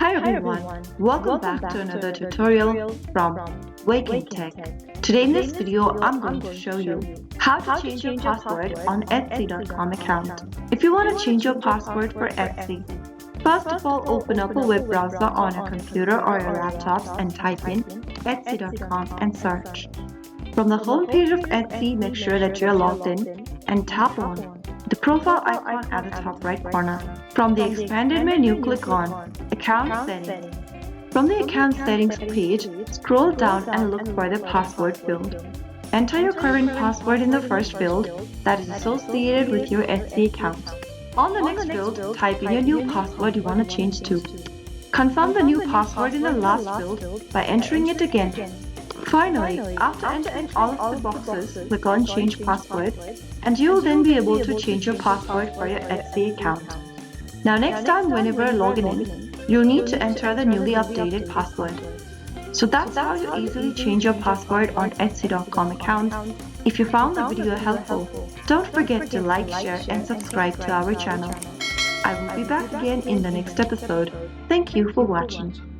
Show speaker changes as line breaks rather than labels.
Hi everyone, welcome back to another tutorial from Wake&Tech. Today in this video, I'm going to show you how to change your password on Etsy.com account. If you want to change your password for Etsy, first of all open up a web browser on a computer or your laptops and type in Etsy.com and search. From the home page of Etsy, make sure that you're logged in and tap on the profile icon at the top right corner. From the expanded menu, click on Account Settings. From the Account Settings page, scroll down and look for the password field. Enter your current password in the first field that is associated with your Etsy account. On the next field, type in your new password you want to change to. Confirm the new password in the last field by entering it again. Finally, after entering all of the boxes, click on Change Password, and you will then be able to change your password for your Etsy account. Now next time whenever logging in, you'll need to enter the newly updated password. So that's how you easily change your password on Etsy.com account. If you found the video helpful, don't forget to like, share and subscribe to our channel. I will be back again in the next episode. Thank you for watching.